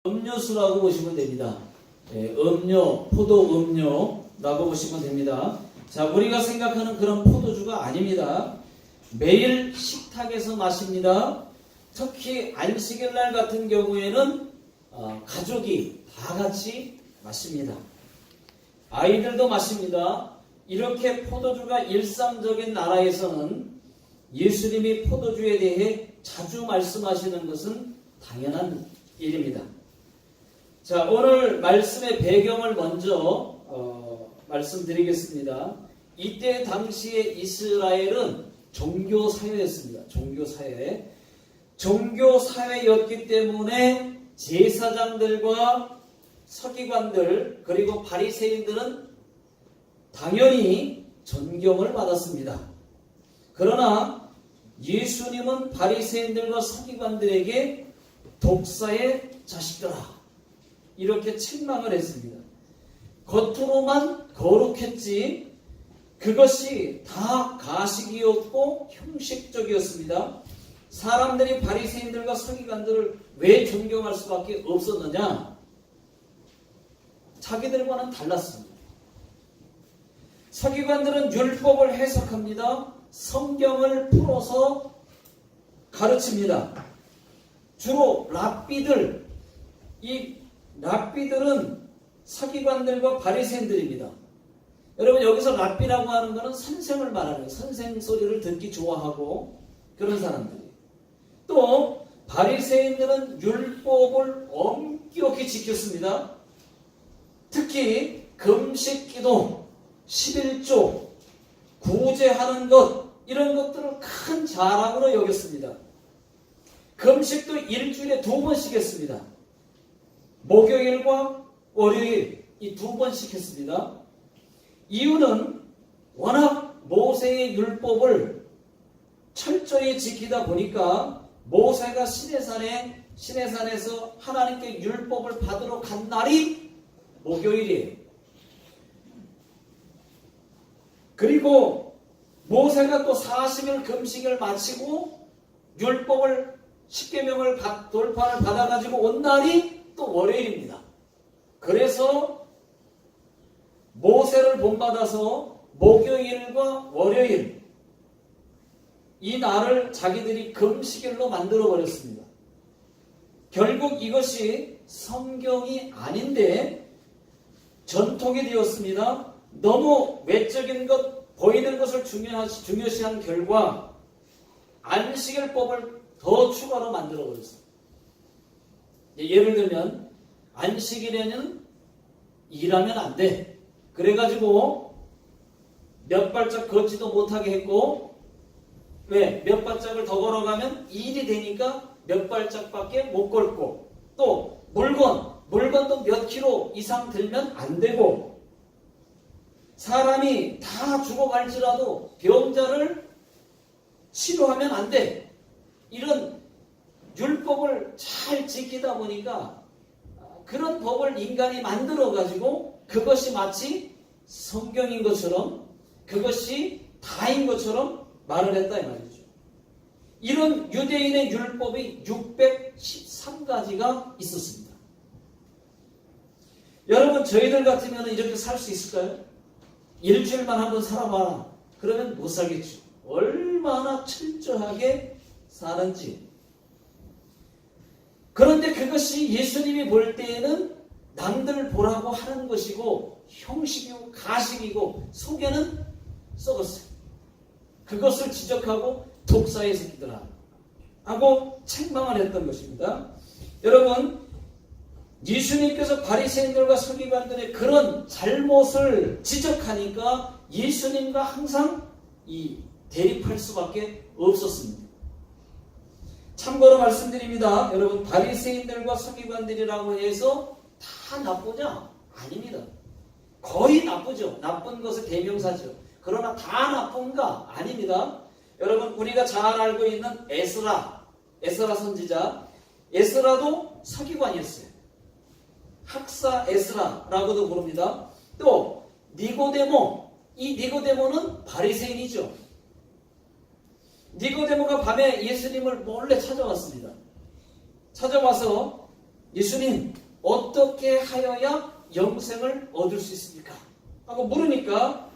음료수라고 보시면 됩니다. 음료, 포도 음료라고 보시면 됩니다. 자, 우리가 생각하는 그런 포도주가 아닙니다. 매일 식탁에서 마십니다. 특히 안식일 날 같은 경우에는 가족이 다 같이 마십니다. 아이들도 마십니다. 이렇게 포도주가 일상적인 나라에서는 예수님이 포도주에 대해 자주 말씀하시는 것은 당연한 일입니다. 자, 오늘 말씀의 배경을 먼저 말씀드리겠습니다. 이때 당시에 이스라엘은 종교사회였습니다. 종교사회였기 때문에 제사장들과 서기관들 그리고 바리새인들은 당연히 존경을 받았습니다. 그러나 예수님은 바리새인들과 서기관들에게 독사의 자식들아 이렇게 책망을 했습니다. 겉으로만 거룩했지 그것이 다 가식이었고 형식적이었습니다. 사람들이 바리새인들과 서기관들을 왜 존경할 수밖에 없었느냐? 자기들과는 달랐습니다. 서기관들은 율법을 해석합니다. 성경을 풀어서 가르칩니다. 주로 랍비들, 이 랍비들은 서기관들과 바리새인들입니다. 여러분 여기서 랍비라고 하는 것은 선생을 말하는 선생 소리를 듣기 좋아하고 그런 사람들이에요. 또 바리새인들은 율법을 엄격히 지켰습니다. 특히 금식기도, 11조, 구제하는 것 이런 것들을 큰 자랑으로 여겼습니다. 금식도 일주일에 2번씩 했습니다. 목요일과 월요일 이 2번씩 했습니다. 이유는 워낙 모세의 율법을 철저히 지키다 보니까 모세가 시내산에서 하나님께 율법을 받으러 간 날이 목요일이에요. 그리고 모세가 또 40일 금식을 마치고 율법을 10계명을 돌파를 받아가지고 온 날이 또 월요일입니다. 그래서 모세를 본받아서 목요일과 월요일 이 날을 자기들이 금식일로 만들어 버렸습니다. 결국 이것이 성경이 아닌데 전통이 되었습니다. 너무 외적인 것, 보이는 것을 중요시한 결과 안식일법을 더 추가로 만들어 버렸습니다. 예를 들면 안식일에는 일하면 안 돼. 그래가지고 몇 발짝 걷지도 못하게 했고 왜? 몇 발짝을 더 걸어가면 일이 되니까 몇 발짝밖에 못 걸고 또 물건도 몇 킬로 이상 들면 안 되고 사람이 다 죽어갈지라도 병자를 치료하면 안 돼. 이런 율법을 잘 지키다 보니까 그런 법을 인간이 만들어가지고 그것이 마치 성경인 것처럼 그것이 다인 것처럼 말을 했다 이 말이죠. 이런 유대인의 율법이 613가지가 있었습니다. 여러분 저희들 같으면 이렇게 살 수 있을까요? 일주일만 한번 살아봐라. 그러면 못 살겠죠. 얼마나 철저하게 사는지. 그런데 그것이 예수님이 볼 때에는 남들 보라고 하는 것이고 형식이고 가식이고 속에는 썩었어요. 그것을 지적하고 독사의 새끼들아 하고 책망을 했던 것입니다. 여러분 예수님께서 바리새인들과 서기관들의 그런 잘못을 지적하니까 예수님과 항상 대립할 수밖에 없었습니다. 참고로 말씀드립니다. 여러분 바리새인들과 서기관들이라고 해서 다 나쁘냐? 아닙니다. 거의 나쁘죠. 나쁜 것의 대명사죠. 그러나 다 나쁜가? 아닙니다. 여러분 우리가 잘 알고 있는 에스라 선지자 에스라도 서기관이었어요. 학사 에스라라고도 부릅니다. 또 니고데모 이 니고데모는 바리새인이죠. 니고데모가 밤에 예수님을 몰래 찾아왔습니다. 찾아와서 예수님 어떻게 하여야 영생을 얻을 수 있습니까? 하고 물으니까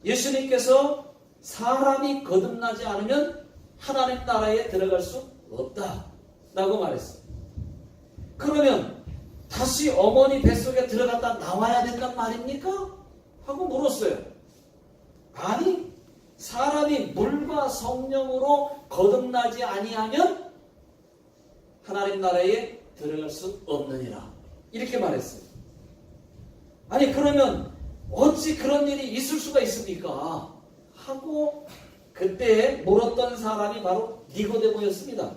예수님께서 사람이 거듭나지 않으면 하나님 나라에 들어갈 수 없다 라고 말했어요. 그러면 다시 어머니 뱃속에 들어갔다 나와야 된단 말입니까? 하고 물었어요. 아니, 사람이 물과 성령으로 거듭나지 아니하면 하나님 나라에 들어갈 수 없느니라. 이렇게 말했어요. 아니, 그러면 어찌 그런 일이 있을 수가 있습니까? 하고 그때 물었던 사람이 바로 니고데모였습니다.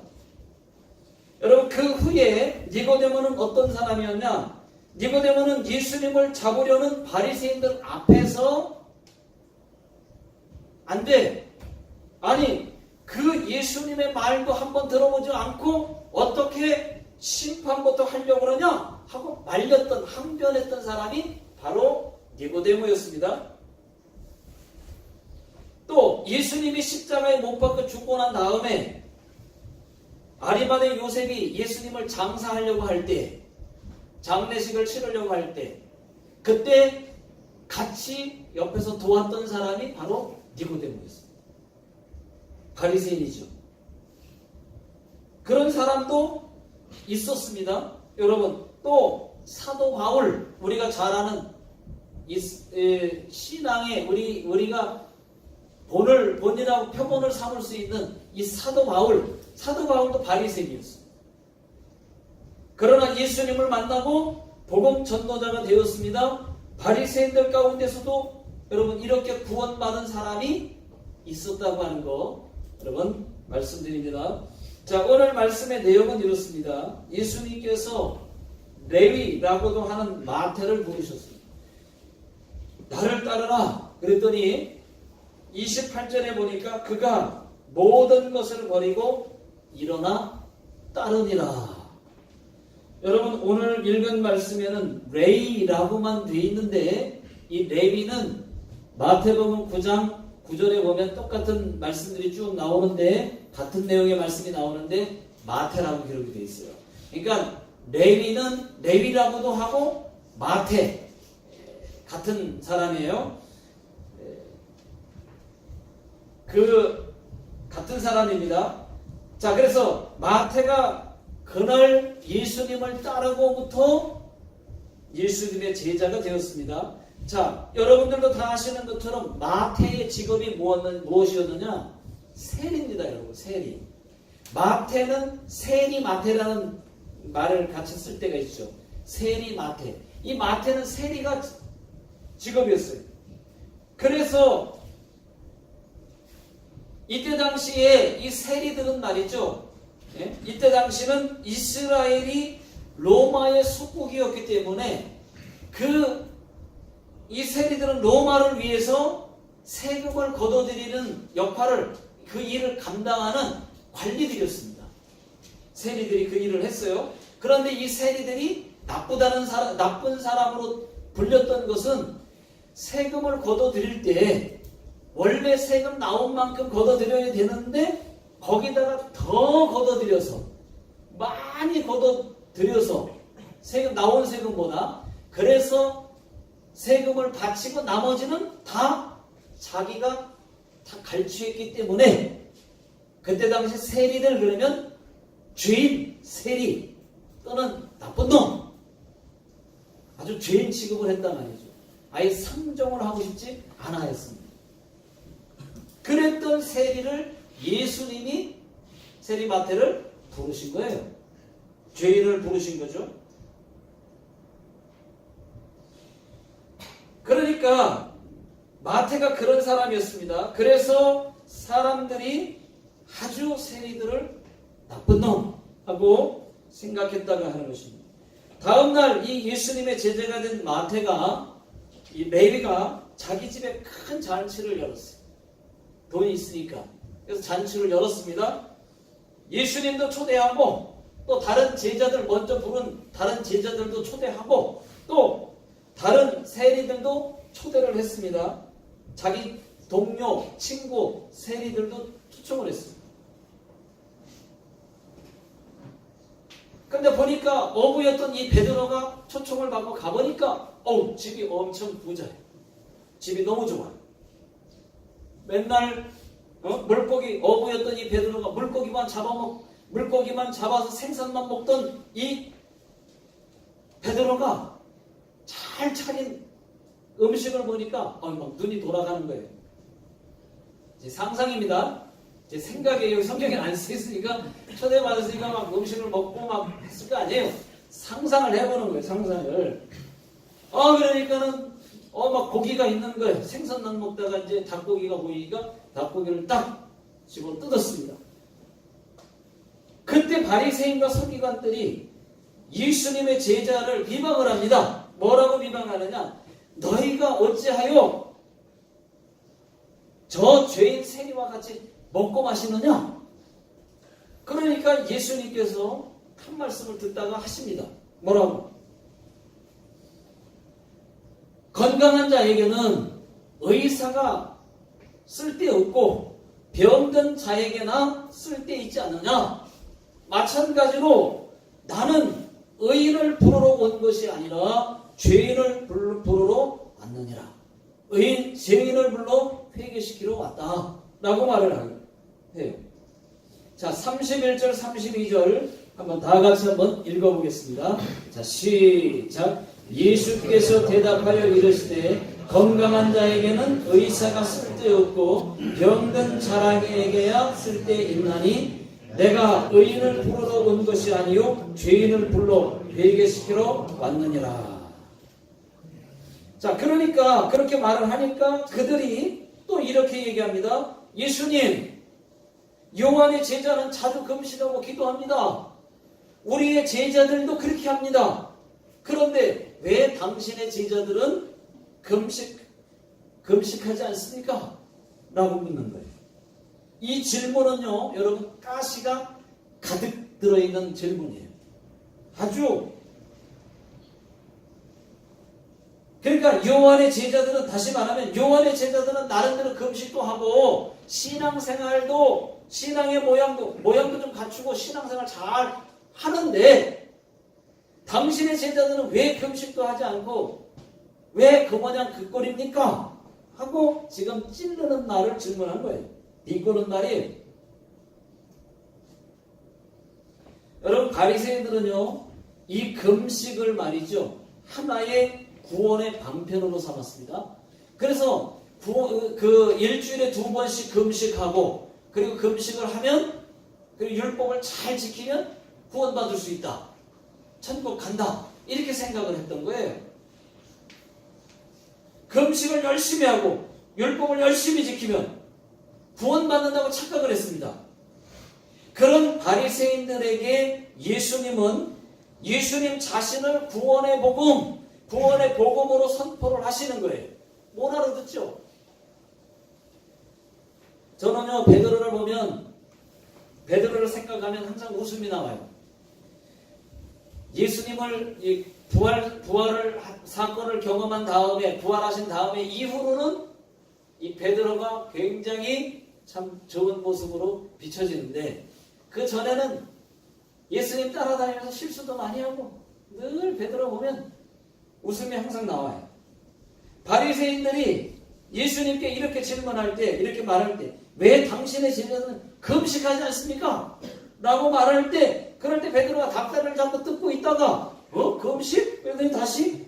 여러분, 그 후에 니고데모는 어떤 사람이었냐? 니고데모는 예수님을 잡으려는 바리새인들 앞에서 안 돼. 아니, 그 예수님의 말도 한번 들어보지 않고 어떻게 심판부터 하려고 그러냐? 하고 말렸던, 항변했던 사람이 바로 니고데모였습니다. 또 예수님이 십자가에 못 박혀 죽고 난 다음에 아리마대 요셉이 예수님을 장사하려고 할 때, 장례식을 치르려고 할 때, 그때 같이 옆에서 도왔던 사람이 바로 니고데모였습니다. 바리새인이죠. 그런 사람도 있었습니다. 여러분, 또 사도 바울, 우리가 잘 아는 신앙의 우리가 본이라고 표본을 삼을 수 있는 이 사도 바울도 바리새인이었어요. 그러나 예수님을 만나고 복음 전도자가 되었습니다. 바리새인들 가운데서도 여러분 이렇게 구원받은 사람이 있었다고 하는 거 여러분 말씀드립니다. 자, 오늘 말씀의 내용은 이렇습니다. 예수님께서 레위라고도 하는 마태를 부르셨습니다. 나를 따르라 그랬더니 28절에 보니까 그가 모든 것을 버리고 일어나 따르니라. 여러분, 오늘 읽은 말씀에는 레위라고만 돼 있는데 이 레위는 마태복음 9장 9절에 보면 똑같은 말씀들이 쭉 나오는데 같은 내용의 말씀이 나오는데 마태라고 기록이 되어 있어요. 그러니까 레위는 레위라고도 하고 마태 같은 사람이에요. 같은 사람입니다. 자, 그래서 마태가 그날 예수님을 따르고부터 예수님의 제자가 되었습니다. 자, 여러분들도 다 아시는 것처럼 마태의 직업이 무엇이었느냐? 세리입니다, 여러분. 세리. 마태는 세리 마태라는 말을 같이 쓸 때가 있죠. 세리 마태. 이 마태는 세리가 직업이었어요. 그래서 이때 당시에 이 세리들은 말이죠. 예? 이때 당시는 이스라엘이 로마의 속국이었기 때문에 이 세리들은 로마를 위해서 세금을 걷어들이는 역할을 그 일을 감당하는 관리들이었습니다. 세리들이 그 일을 했어요. 그런데 이 세리들이 나쁜 사람으로 불렸던 것은 세금을 걷어들일 때 원래 세금 나온 만큼 걷어들여야 되는데 거기다가 더 걷어들여서 많이 걷어들여서 나온 세금보다 그래서 세금을 바치고 나머지는 다 자기가 다 갈취했기 때문에 그때 당시 세리들 그러면 죄인, 세리 또는 나쁜 놈 아주 죄인 취급을 했단 말이죠. 아예 상종을 하고 싶지 않아 했습니다. 그랬던 세리를 예수님이 세리 마태를 부르신 거예요. 죄인을 부르신 거죠. 그러니까 마태가 그런 사람이었습니다. 그래서 사람들이 아주 세리들을 나쁜 놈 하고 생각했다고 하는 것입니다. 다음날 이 예수님의 제자가 된 마태가 이 레위가 자기 집에 큰 잔치를 열었어요. 돈이 있으니까. 그래서 잔치를 열었습니다. 예수님도 초대하고 또 다른 제자들 먼저 부른 다른 제자들도 초대하고 또 다른 세리들도 초대를 했습니다. 자기 동료, 친구, 세리들도 초청을 했습니다. 근데 보니까 어부였던 이 베드로가 초청을 받고 가보니까 집이 엄청 부자예요. 집이 너무 좋아요. 맨날 물고기 어부였던 이 베드로가 물고기만 잡아서 생선만 먹던 이 베드로가 잘 차린 음식을 보니까 막 눈이 돌아가는 거예요. 제 상상입니다. 제 생각에 여기 성경에 안 쓰였으니까 초대받았으니까 막 음식을 먹고 막 했을 거 아니에요. 상상을 해보는 거예요. 상상을. 그러니까는 막 고기가 있는 거예요. 생선만 먹다가 이제 닭고기가 보이니까 닭고기를 딱 집어 뜯었습니다. 그때 바리새인과 서기관들이 예수님의 제자를 비방을 합니다. 뭐라고 비방하느냐? 너희가 어찌하여 저 죄인 세리와 같이 먹고 마시느냐? 그러니까 예수님께서 한 말씀을 듣다가 하십니다. 뭐라고? 건강한 자에게는 의사가 쓸데없고 병든 자에게나 쓸데있지 않느냐? 마찬가지로 나는 의인을 부르러 온 것이 아니라 죄인을 부르러 왔느니라. 죄인을 불러 회개시키러 왔다. 라고 말을 해요. 자, 31절, 32절 한번 다 같이 한번 읽어보겠습니다. 자, 시작. 예수께서 대답하여 이르시되 건강한 자에게는 의사가 쓸데없고 병든 사람에게야 쓸데있나니 내가 의인을 부르러 온 것이 아니요 죄인을 불러 회개시키러 왔느니라. 자, 그러니까 그렇게 말을 하니까 그들이 또 이렇게 얘기합니다. 예수님, 요한의 제자는 자주 금식하고 기도합니다. 우리의 제자들도 그렇게 합니다. 그런데 왜 당신의 제자들은 금식하지 않습니까? 라고 묻는 거예요. 이 질문은요, 여러분, 가시가 가득 들어있는 질문이에요. 그러니까 요한의 제자들은, 다시 말하면 요한의 제자들은 나름대로 금식도 하고 신앙생활도, 신앙의 모양도 좀 갖추고 신앙생활 잘 하는데 당신의 제자들은 왜 금식도 하지 않고 왜 그 모양 그 꼴입니까? 하고 지금 찔르는 말을 질문한 거예요. 비꼬는 말이에요. 여러분, 바리새인들은요, 이 금식을 말이죠, 하나의 구원의 방편으로 삼았습니다. 그래서 일주일에 2번씩 금식하고, 그리고 금식을 하면, 그리고 율법을 잘 지키면 구원받을 수 있다. 천국 간다. 이렇게 생각을 했던 거예요. 금식을 열심히 하고 율법을 열심히 지키면 구원받는다고 착각을 했습니다. 그런 바리새인들에게 예수님은 예수님 자신을 구원의 복음으로 선포를 하시는 거예요. 못 알아듣죠? 저는요, 베드로를 보면, 베드로를 생각하면 항상 웃음이 나와요. 예수님을 부활을 사건을 경험한 다음에, 부활하신 다음에 이후로는 이 베드로가 굉장히 참 좋은 모습으로 비춰지는데, 그 전에는 예수님 따라다니면서 실수도 많이 하고 늘 베드로 보면 웃음이 항상 나와요. 바리새인들이 예수님께 이렇게 질문할 때, 이렇게 말할 때, 왜 당신의 제자들은 금식하지 않습니까? 라고 말할 때, 그럴 때 베드로가 닭다리를 잡고 뜯고 있다가 금식? 그러더니 다시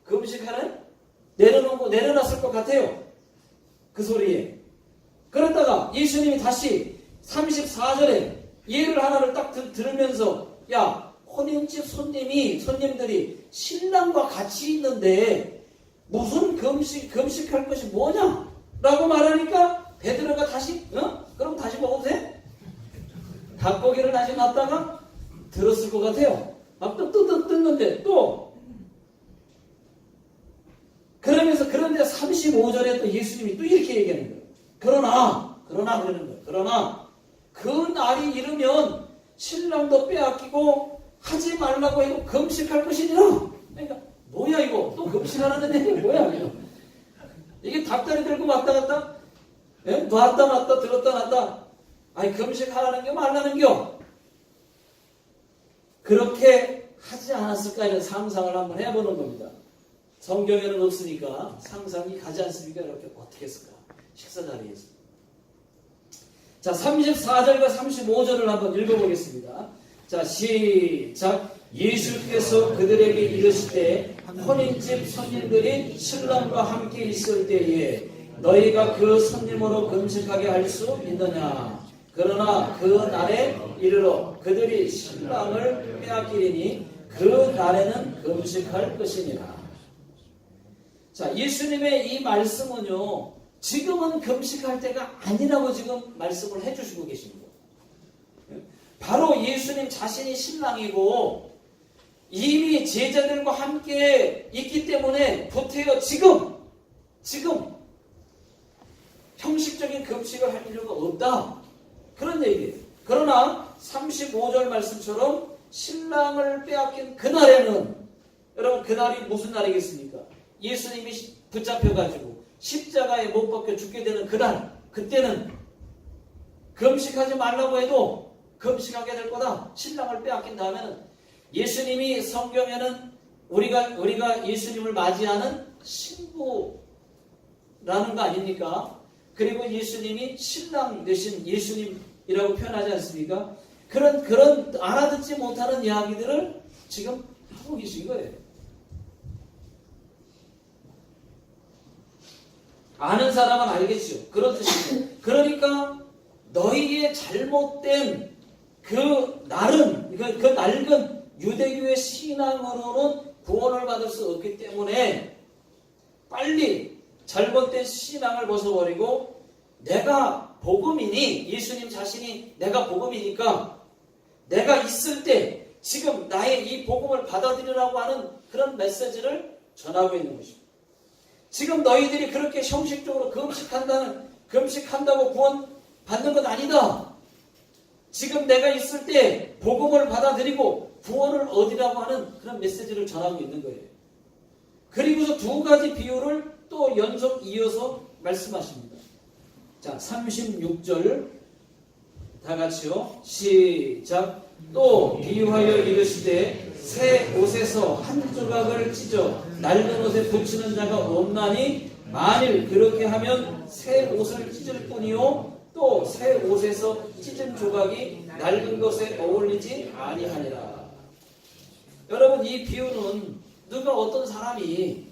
금식하는? 내려놨을 것 같아요. 그 소리에. 그러다가 예수님이 다시 34절에 예를 하나를 딱 들으면서, 야, 혼인집 손님들이 신랑과 같이 있는데 무슨 금식할 것이 뭐냐? 라고 말하니까 베드로가 다시, 그럼 다시 먹어도 돼? 닭고기를 다시 놨다가 들었을 것 같아요. 막 뜯는데 또. 그런데 35절에 또 예수님이 또 이렇게 얘기하는 거예요. 그러나 그러는 거예요. 그러나 그 날이 이르면 신랑도 빼앗기고 하지 말라고 해도 금식할 것이니라. 그러니까 뭐야 이거? 또 금식하라는 얘기 뭐야 이거? 이게 닭다리 들고 왔다 갔다, 놨다 놨다 들었다 놨다. 아니 금식하라는 겨 말라는 겨? 그렇게 하지 않았을까 이런 상상을 한번 해보는 겁니다. 성경에는 없으니까 상상이 가지 않습니까? 이렇게 어떻게 했을까? 식사 자리에서. 자, 34절과 35절을 한번 읽어보겠습니다. 자, 시작. 예수께서 그들에게 이르시되 혼인집 손님들이 신랑과 함께 있을 때에 너희가 그 손님으로 금식하게 할 수 있느냐? 그러나 그 날에 이르러 그들이 신랑을 빼앗기리니 그 날에는 금식할 것이니라. 자, 예수님의 이 말씀은요, 지금은 금식할 때가 아니라고 지금 말씀을 해주시고 계십니다. 바로 예수님 자신이 신랑이고 이미 제자들과 함께 있기 때문에 보태어 지금 형식적인 금식을 할 필요가 없다. 그런 얘기예요. 그러나 35절 말씀처럼 신랑을 빼앗긴 그날에는, 여러분 그날이 무슨 날이겠습니까? 예수님이 붙잡혀가지고 십자가에 못 박혀 죽게 되는 그날, 그때는 금식하지 말라고 해도 금식하게 될 거다. 신랑을 빼앗긴 다음에는 예수님이 성경에는 우리가 예수님을 맞이하는 신부라는 거 아닙니까? 그리고 예수님이 신랑 되신 예수님이라고 표현하지 않습니까? 그런 알아듣지 못하는 이야기들을 지금 하고 계신 거예요. 아는 사람은 알겠죠. 그런 뜻이고. 그러니까 너희의 잘못된 그 낡은 유대교의 신앙으로는 구원을 받을 수 없기 때문에 빨리 잘못된 신앙을 벗어버리고 내가 복음이니, 예수님 자신이 내가 복음이니까 내가 있을 때 지금 나의 이 복음을 받아들이라고 하는 그런 메시지를 전하고 있는 것입니다. 지금 너희들이 그렇게 형식적으로 금식한다고 구원 받는 건 아니다. 지금 내가 있을 때 복음을 받아들이고 구원을 얻으라고 하는 그런 메시지를 전하고 있는 거예요. 그리고서 두 가지 비유를 또 연속 이어서 말씀하십니다. 자, 36절 다 같이요. 시작. 또 비유하여 이르시되 새 옷에서 한 조각을 찢어 낡은 옷에 붙이는 자가 없나니 만일 그렇게 하면 새 옷을 찢을 뿐이요 또 새 옷에서 찢은 조각이 낡은 것에 어울리지 아니하니라. 여러분, 이 비유는 누가 어떤 사람이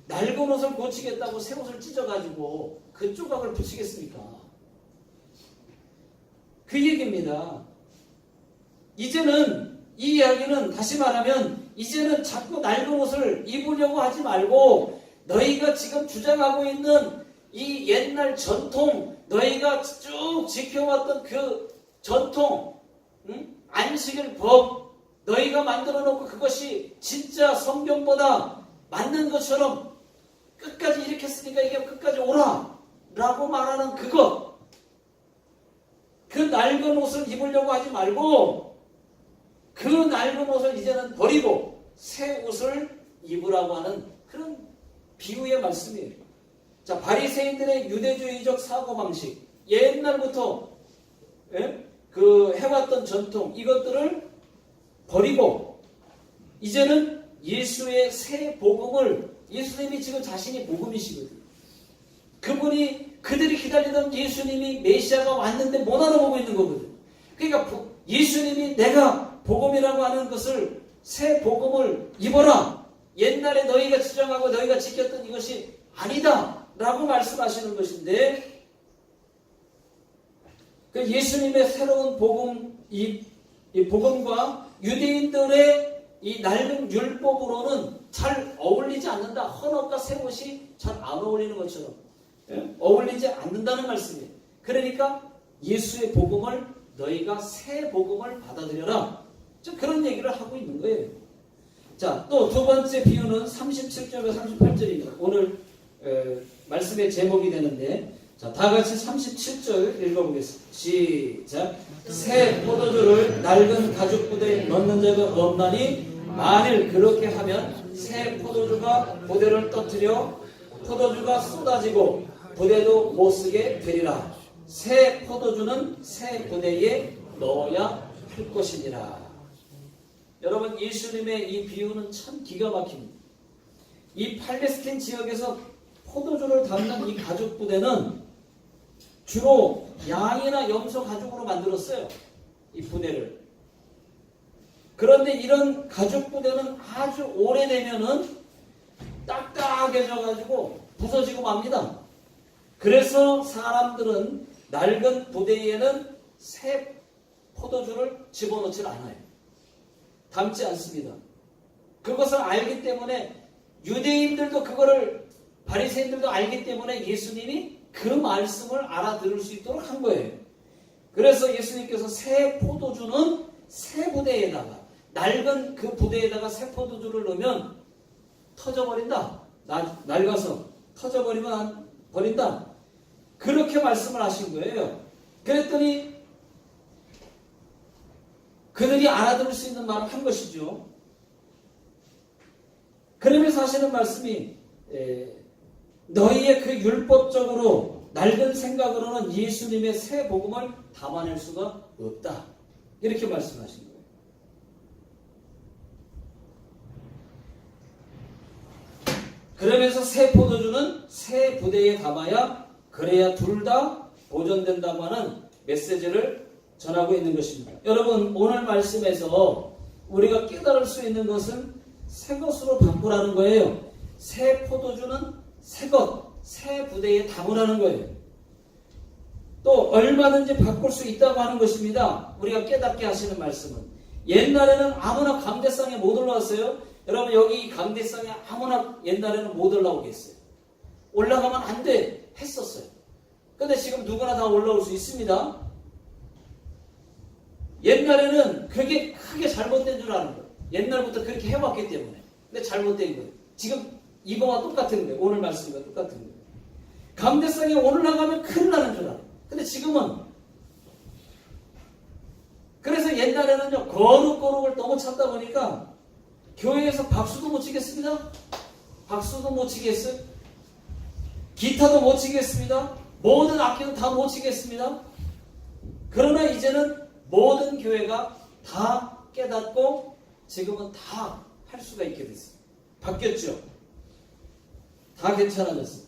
낡은 옷을 고치겠다고 새 옷을 찢어가지고 그 조각을 붙이겠습니까? 그 얘기입니다. 이제는 이 이야기는 다시 말하면 이제는 자꾸 낡은 옷을 입으려고 하지 말고 너희가 지금 주장하고 있는 이 옛날 전통, 너희가 쭉 지켜왔던 그 전통, 안식일 법, 너희가 만들어 놓고 그것이 진짜 성경보다 맞는 것처럼 끝까지 이렇게 했으니까 이게 끝까지 오라 라고 말하는 그것, 그 낡은 옷을 입으려고 하지 말고 그 낡은 옷을 이제는 버리고 새 옷을 입으라고 하는 그런 비유의 말씀이에요. 자, 바리새인들의 유대주의적 사고방식, 옛날부터 그 해왔던 전통, 이것들을 버리고 이제는 예수의 새 복음을, 예수님이 지금 자신이 복음이시거든요. 그들이 기다리던 예수님이 메시아가 왔는데 못 알아보고 있는 거거든요. 그러니까 예수님이 내가 복음이라고 하는 것을, 새 복음을 입어라. 옛날에 너희가 주장하고 너희가 지켰던 이것이 아니다 라고 말씀하시는 것인데, 그 예수님의 새로운 복음, 이 복음과 유대인들의 이 낡은 율법으로는 잘 어울리지 않는다. 헌옷과 새 옷이 잘 안 어울리는 것처럼 어울리지 않는다는 말씀이에요. 그러니까 예수의 복음을, 너희가 새 복음을 받아들여라. 그런 얘기를 하고 있는 거예요. 자, 또 두 번째 비유는 37절과 38절입니다. 오늘 말씀의 제목이 되는데, 자, 다 같이 37절 읽어보겠습니다. 시작. 새 포도주를 낡은 가죽 부대에 넣는 자가 없나니 만일 그렇게 하면 새 포도주가 부대를 떠뜨려 포도주가 쏟아지고 부대도 못쓰게 되리라. 새 포도주는 새 부대에 넣어야 할 것이니라. 여러분 예수님의 이 비유는 참 기가 막힙니다. 이 팔레스틴 지역에서 포도주를 담는 이 가죽 부대는 주로 양이나 염소 가죽으로 만들었어요. 이 부대를. 그런데 이런 가죽 부대는 아주 오래되면은 딱딱해져가지고 부서지고 맙니다. 그래서 사람들은 낡은 부대에는 새 포도주를 집어넣지 않아요. 담지 않습니다. 그것을 알기 때문에 유대인들도 그거를 바리새인들도 알기 때문에 예수님이 그 말씀을 알아들을 수 있도록 한 거예요. 그래서 예수님께서 새 포도주는 새 부대에다가 낡은 그 부대에다가 새 포도주를 넣으면 터져버린다. 낡아서 터져버리면 버린다. 그렇게 말씀을 하신 거예요. 그랬더니 그들이 알아들을 수 있는 말을 한 것이죠. 그러면서 하시는 말씀이 너희의 그 율법적으로 낡은 생각으로는 예수님의 새 복음을 담아낼 수가 없다. 이렇게 말씀하신 거예요. 그러면서 새 포도주는 새 부대에 담아야 그래야 둘 다 보존된다고 하는 메시지를 전하고 있는 것입니다. 여러분 오늘 말씀에서 우리가 깨달을 수 있는 것은 새 것으로 바꾸라는 거예요. 새 포도주는 새 것, 새 부대에 담으라는 거예요. 또 얼마든지 바꿀 수 있다고 하는 것입니다. 우리가 깨닫게 하시는 말씀은 옛날에는 아무나 감대상에 못 올라왔어요. 여러분 여기 감대상에 아무나 옛날에는 못 올라오겠어요. 올라가면 안 돼 했었어요. 근데 지금 누구나 다 올라올 수 있습니다. 옛날에는 그게 크게 잘못된 줄 아는 거예요. 옛날부터 그렇게 해왔기 때문에. 근데 잘못된 거예요. 지금 이거와 똑같은 거예요. 오늘 말씀과 똑같은 거예요. 감대상에 올라가면 큰일 나는 줄 알아요. 근데 지금은 그래서 옛날에는요 거룩을 너무 찾다 보니까 교회에서 박수도 못 치겠습니다. 박수도 못 치겠어요. 기타도 못 치겠습니다. 모든 악기도 다 못 치겠습니다. 그러나 이제는 모든 교회가 다 깨닫고 지금은 다 할 수가 있게 됐어요. 바뀌었죠. 다 괜찮아졌어요.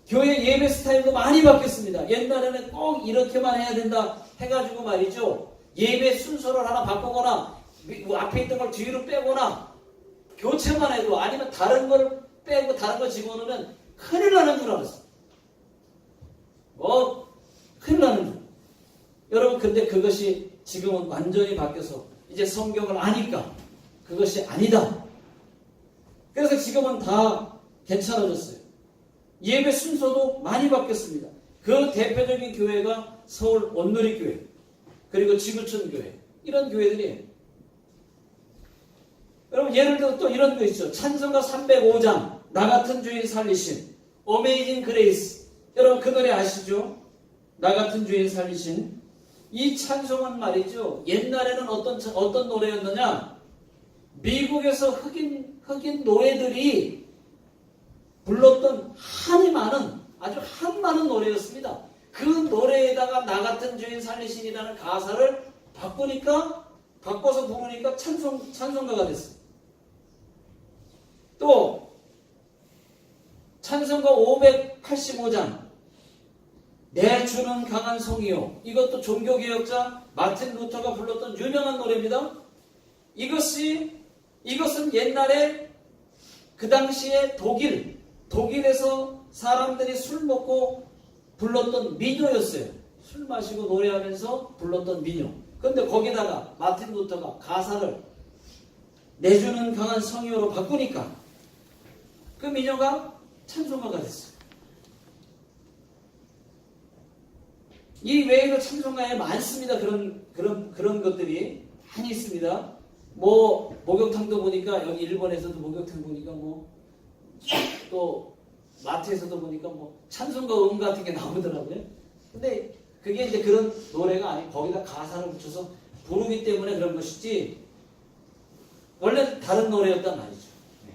교회 예배 스타일도 많이 바뀌었습니다. 옛날에는 꼭 이렇게만 해야 된다 해가지고 말이죠. 예배 순서를 하나 바꾸거나 앞에 있던 걸 뒤로 빼거나 교체만 해도 아니면 다른 걸 빼고 다른 걸 집어넣으면 큰일 나는 줄 알았어요. 큰일 나는 줄. 여러분 근데 그것이 지금은 완전히 바뀌어서 이제 성경을 아니까 그것이 아니다. 그래서 지금은 다 괜찮아졌어요. 예배 순서도 많이 바뀌었습니다. 그 대표적인 교회가 서울 온누리교회 그리고 지구촌교회 이런 교회들이에요. 여러분 예를 들어 또 이런 거 있죠. 찬송가 305장 나 같은 주인 살리신 어메이징 그레이스 여러분 그 노래 아시죠? 나 같은 주인 살리신 이 찬송은 말이죠. 옛날에는 어떤 노래였느냐? 미국에서 흑인 노예들이 불렀던 한이 많은 아주 한 많은 노래였습니다. 그 노래에다가 나 같은 주인 살리신이라는 가사를 바꿔서 부르니까 찬송가가 됐어요. 또 찬송가 585장 내 주는 강한 성이요 이것도 종교개혁자 마틴 루터가 불렀던 유명한 노래입니다. 이것은 옛날에 그 당시에 독일에서 사람들이 술 먹고 불렀던 민요였어요. 술 마시고 노래하면서 불렀던 민요. 근데 거기다가 마틴 루터가 가사를 내주는 강한 성이요로 바꾸니까 그 민요가 찬송가가 됐어요. 이 외에도 찬송가에 많습니다. 그런 것들이 많이 있습니다. 목욕탕도 보니까 여기 일본에서도 목욕탕 보니까 또 마트에서도 보니까 찬송가 같은 게 나오더라고요. 근데 그게 이제 그런 노래가 아니고 거기다 가사를 붙여서 부르기 때문에 그런 것이지 원래 다른 노래였단 말이죠. 네.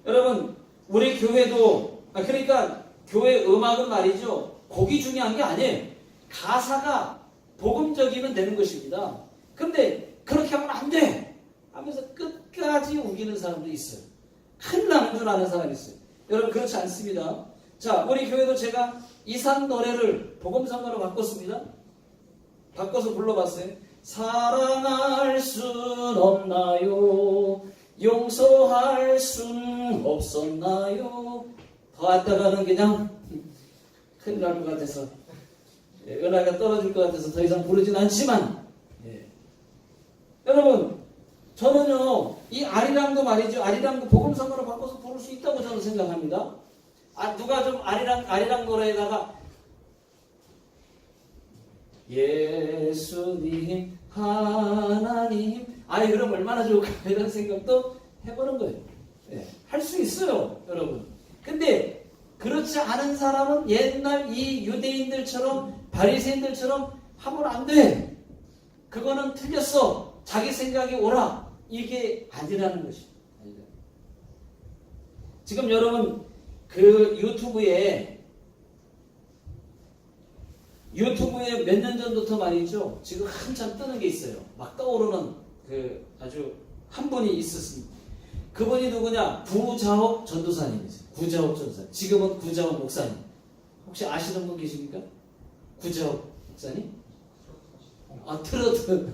여러분 우리 교회도 그러니까 교회 음악은 말이죠. 곡이 중요한 게 아니에요. 가사가 복음적이면 되는 것입니다. 근데 그렇게 하면 안 돼! 하면서 끝까지 우기는 사람도 있어요. 큰일 나는 줄 아는 사람이 있어요. 여러분 그렇지 않습니다. 자, 우리 교회도 제가 이상 노래를 복음성가로 바꿨습니다. 바꿔서 불러봤어요. 사랑할 순 없나요? 용서할 순 없었나요? 더 왔다가는 그냥 큰일 날 것 같아서 은하가 떨어질 것 같아서 더 이상 부르진 않지만 여러분 저는요 이 아리랑도 말이죠. 아리랑도 복음성가로 바꿔서 부를 수 있다고 저는 생각합니다. 누가 좀 아리랑 노래에다가 예수님 하나님 그럼 얼마나 좋을까 이런 생각도 해보는 거예요. 할 수 있어요 여러분. 근데 그렇지 않은 사람은 옛날 이 유대인들처럼 바리새인들처럼 하면 안 돼. 그거는 틀렸어. 자기 생각이 옳아. 이게 아니라는 것이. 지금 여러분 그 유튜브에 몇 년 전부터 말이죠. 지금 한참 뜨는 게 있어요. 막 떠오르는 그 아주 한 분이 있었습니다. 그분이 누구냐? 구자옥 전도사님이세요. 구자옥 전도사님. 지금은 구자옥 목사님. 혹시 아시는 분 계십니까? 구자옥 목사님? 트로트.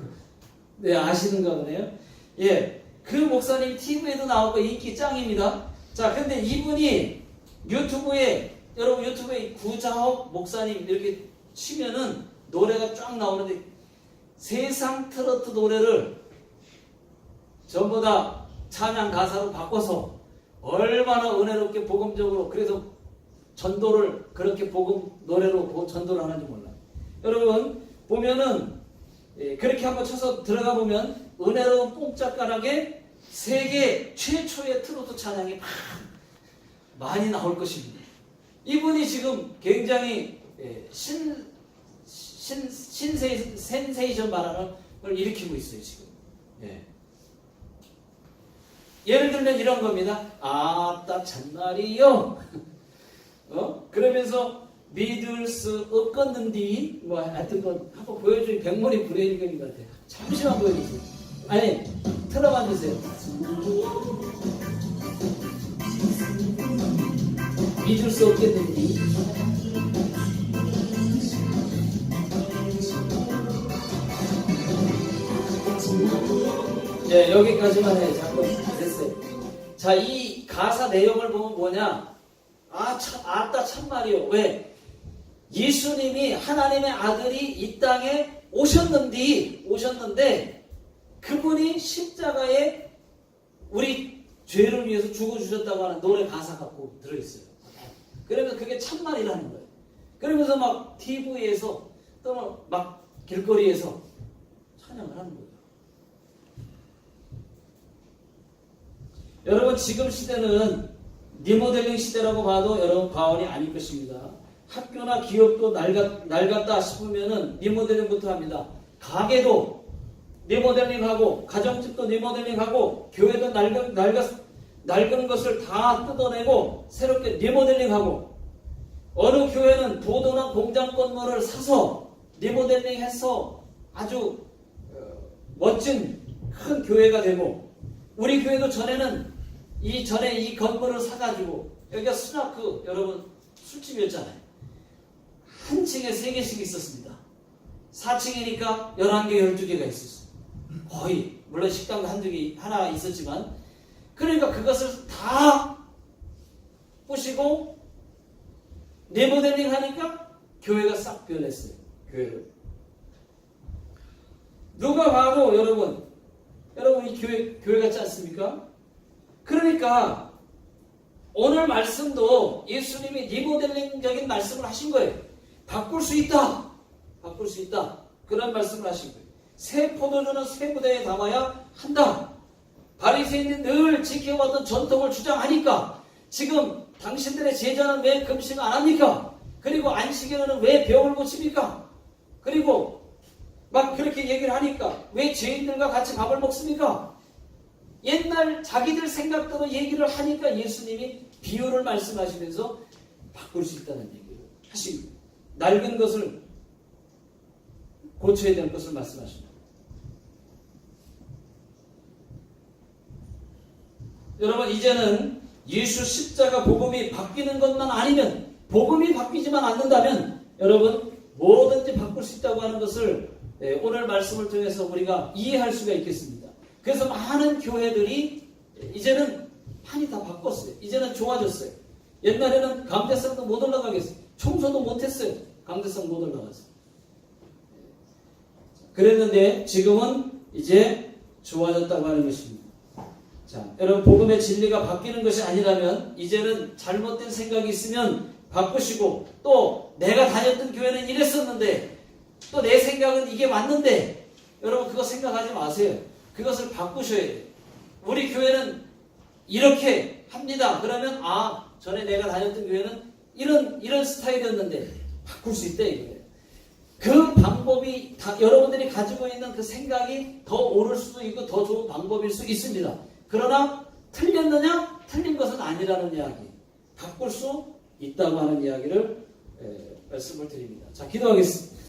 네, 아시는가 보네요. 예. 그 목사님 TV에도 나오고 인기 짱입니다. 자, 근데 이분이 여러분 유튜브에 구자옥 목사님 이렇게 치면은 노래가 쫙 나오는데 세상 트로트 노래를 전부 다 찬양 가사로 바꿔서 얼마나 은혜롭게 복음적으로 그래서 전도를 그렇게 복음 노래로 전도를 하는지 몰라요. 여러분 보면은 그렇게 한번 쳐서 들어가 보면 은혜로운 뽕짝가락에 세계 최초의 트로트 찬양이 많이 나올 것입니다. 이분이 지금 굉장히 센세이션 발언을 일으키고 있어요 지금. 예를 들면 이런 겁니다. 아따 참말이요. 그러면서 믿을 수 없겠는디 하여튼 한번 보여주니 백머리 브레이크인 것 같아요. 잠시만 보여주세요. 틀어봐 주세요. 믿을 수 없겠는디. 여기까지만 해. 잠깐 됐어요. 자, 이 가사 내용을 보면 뭐냐? 아따 참말이요. 왜? 예수님이 하나님의 아들이 이 땅에 오셨는데 그분이 십자가에 우리 죄를 위해서 죽어주셨다고 하는 노래 가사가 꼭 들어있어요. 그러면 그게 참말이라는 거예요. 그러면서 막 TV에서 또는 막 길거리에서 찬양을 하는 거예요. 여러분 지금 시대는 리모델링 시대라고 봐도 여러분 과언이 아닐 것입니다. 학교나 기업도 낡았다 싶으면은 리모델링부터 합니다. 가게도 리모델링하고 가정집도 리모델링하고 교회도 낡은 것을 다 뜯어내고 새롭게 리모델링하고 어느 교회는 부도나 공장 건물을 사서 리모델링해서 아주 멋진 큰 교회가 되고 우리 교회도 전에 이 건물을 사가지고 여기가 스나크 여러분 술집이었잖아요. 한 층에 3개씩 있었습니다. 4층이니까 11개, 12개가 있었어요. 거의 물론 식당도 하나 있었지만 그러니까 그것을 다 부시고 리모델링 하니까 교회가 싹 변했어요. 교회를. 누가 봐도 여러분 이 교회 같지 않습니까? 그러니까 오늘 말씀도 예수님이 리모델링적인 말씀을 하신 거예요. 바꿀 수 있다. 그런 말씀을 하신 거예요. 새 포도주는 새 무대에 담아야 한다. 바리새인은 늘 지켜왔던 전통을 주장하니까 지금 당신들의 제자는 왜 금식 안 합니까? 그리고 안식일에는 왜 병을 고칩니까? 그리고 막 그렇게 얘기를 하니까 왜 죄인들과 같이 밥을 먹습니까? 옛날 자기들 생각대로 얘기를 하니까 예수님이 비유를 말씀하시면서 바꿀 수 있다는 얘기를 하십니다. 낡은 것을 고쳐야 될 것을 말씀하십니다. 여러분 이제는 예수 십자가 복음이 바뀌는 것만 아니면, 복음이 바뀌지만 않는다면 여러분 뭐든지 바꿀 수 있다고 하는 것을 오늘 말씀을 통해서 우리가 이해할 수가 있겠습니다. 그래서 많은 교회들이 이제는 판이 다 바꿨어요. 이제는 좋아졌어요. 옛날에는 강대상도 못 올라가겠어요. 청소도 못했어요. 강대상 못 올라가서. 그랬는데 지금은 이제 좋아졌다고 하는 것입니다. 자, 여러분 복음의 진리가 바뀌는 것이 아니라면 이제는 잘못된 생각이 있으면 바꾸시고, 또 내가 다녔던 교회는 이랬었는데 또 내 생각은 이게 맞는데, 여러분 그거 생각하지 마세요. 그것을 바꾸셔야 돼요. 우리 교회는 이렇게 합니다. 그러면 전에 내가 다녔던 교회는 이런 스타일이었는데 바꿀 수 있다 이거예요. 그 방법이 여러분들이 가지고 있는 그 생각이 더 옳을 수도 있고 더 좋은 방법일 수 있습니다. 그러나 틀렸느냐? 틀린 것은 아니라는 이야기. 바꿀 수 있다고 하는 이야기를 말씀을 드립니다. 자, 기도하겠습니다.